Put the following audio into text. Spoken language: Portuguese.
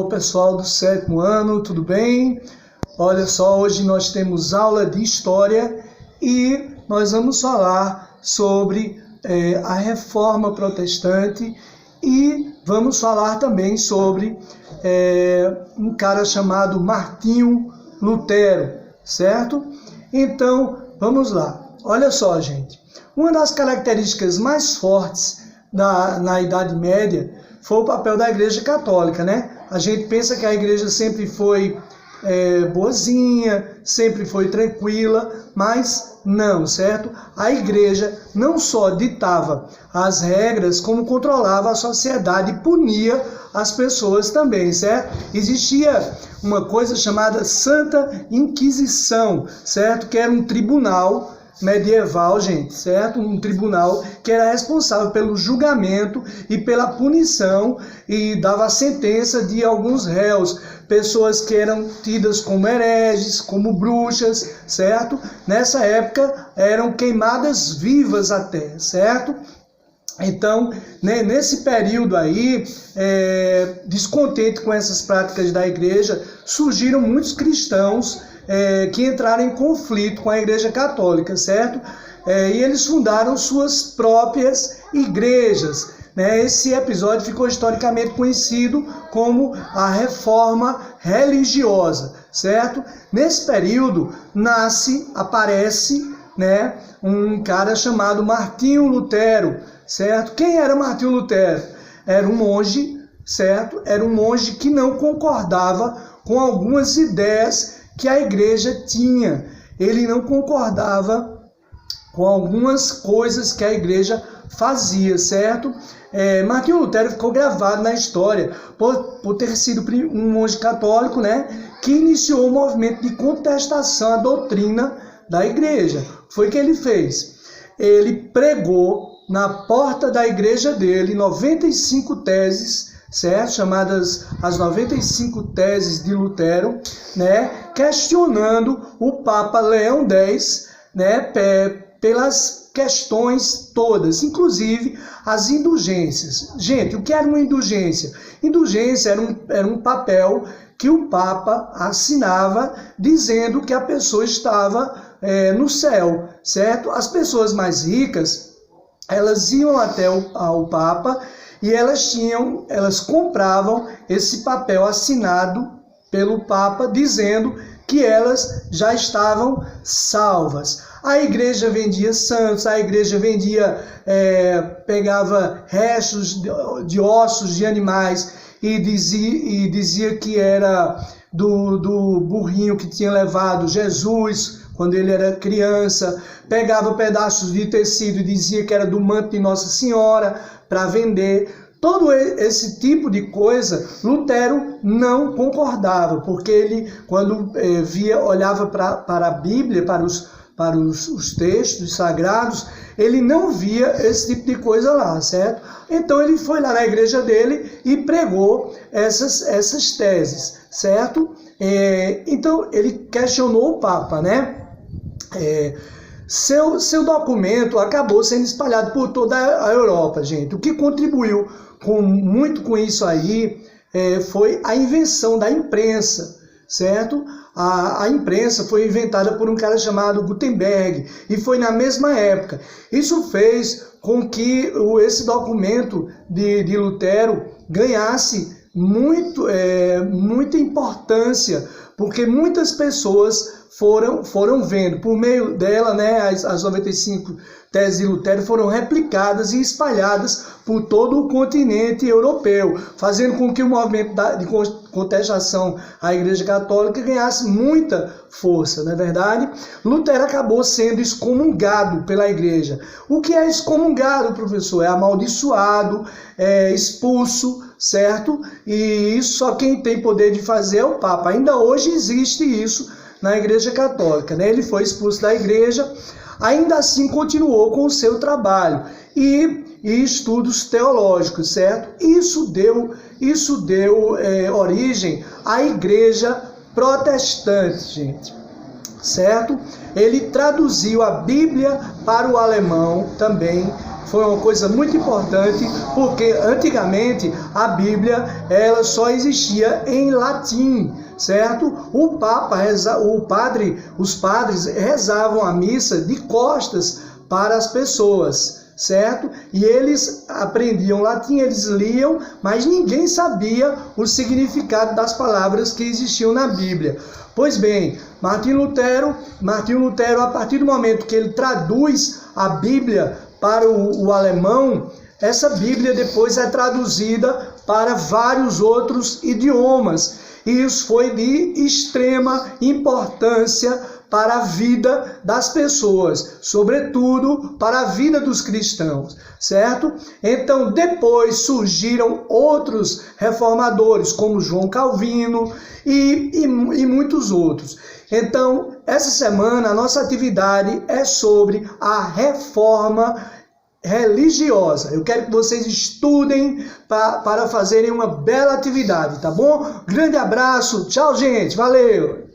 pessoal do 7º ano, tudo bem? Olha só, hoje nós temos aula de História e nós vamos falar sobre a Reforma Protestante e vamos falar também sobre um cara chamado Martinho Lutero, certo? Então, vamos lá. Olha só, gente. Uma das características mais fortes na Idade Média foi o papel da Igreja Católica, né? A gente pensa que a Igreja sempre foi boazinha, sempre foi tranquila, mas não, certo? A Igreja não só ditava as regras, como controlava a sociedade e punia as pessoas também, certo? Existia uma coisa chamada Santa Inquisição, certo? Que era um tribunal medieval, gente, certo? Um tribunal que era responsável pelo julgamento e pela punição e dava a sentença de alguns réus, pessoas que eram tidas como hereges, como bruxas, certo? Nessa época eram queimadas vivas até, certo? Então, nesse período aí, descontente com essas práticas da igreja, surgiram muitos cristãos que entraram em conflito com a Igreja Católica, certo? E eles fundaram suas próprias igrejas, né? Esse episódio ficou historicamente conhecido como a Reforma Religiosa, certo? Nesse período aparece, né, um cara chamado Martinho Lutero, certo? Quem era Martinho Lutero? Era um monge, certo? Era um monge que não concordava com algumas ideias que a igreja tinha. Ele não concordava com algumas coisas que a igreja fazia, certo? Martinho Lutero ficou gravado na história por ter sido um monge católico, né, que iniciou um movimento de contestação à doutrina da igreja. Foi o que ele fez. Ele pregou na porta da igreja dele 95 teses, certo? Chamadas as 95 teses de Lutero, né? Questionando o Papa Leão X, né? Pelas questões todas, inclusive as indulgências. Gente, o que era uma indulgência? Indulgência era um papel que o Papa assinava dizendo que a pessoa estava no céu, certo? As pessoas mais ricas, elas iam até ao Papa e elas compravam esse papel assinado pelo Papa dizendo que elas já estavam salvas. A igreja vendia santos, a igreja pegava restos de ossos de animais e dizia que era do burrinho que tinha levado Jesus quando ele era criança, pegava pedaços de tecido e dizia que era do manto de Nossa Senhora para vender. Todo esse tipo de coisa, Lutero não concordava, porque ele, quando olhava para a Bíblia, para os textos sagrados, ele não via esse tipo de coisa lá, certo? Então ele foi lá na igreja dele e pregou essas teses, certo? Então ele questionou o Papa, né? Seu documento acabou sendo espalhado por toda a Europa, gente. O que contribuiu muito com isso aí foi a invenção da imprensa, certo? A imprensa foi inventada por um cara chamado Gutenberg e foi na mesma época. Isso fez com que esse documento de Lutero ganhasse muita importância, porque muitas pessoas foram vendo. Por meio dela, né, as 95 teses de Lutero foram replicadas e espalhadas por todo o continente europeu, fazendo com que o movimento de contestação à Igreja Católica ganhasse muita força, não é verdade? Lutero acabou sendo excomungado pela Igreja. O que é excomungado, professor? É amaldiçoado, expulso, certo? E isso só quem tem poder de fazer é o Papa. Ainda hoje existe isso na Igreja Católica, né? Ele foi expulso da igreja, ainda assim continuou com o seu trabalho e estudos teológicos, certo? Isso deu origem à Igreja Protestante, gente, certo? Ele traduziu a Bíblia para o alemão também, foi uma coisa muito importante, porque antigamente a Bíblia ela só existia em latim, certo? Os padres rezavam a missa de costas para as pessoas, certo? E eles aprendiam latim, eles liam, mas ninguém sabia o significado das palavras que existiam na Bíblia. Pois bem, Martinho Lutero, a partir do momento que ele traduz a Bíblia para o alemão, essa Bíblia depois é traduzida para vários outros idiomas. E isso foi de extrema importância para a vida das pessoas, sobretudo para a vida dos cristãos, certo? Então, depois surgiram outros reformadores, como João Calvino e muitos outros. Então, essa semana, a nossa atividade é sobre a reforma religiosa. Eu quero que vocês estudem para fazerem uma bela atividade, tá bom? Grande abraço, tchau, gente, valeu!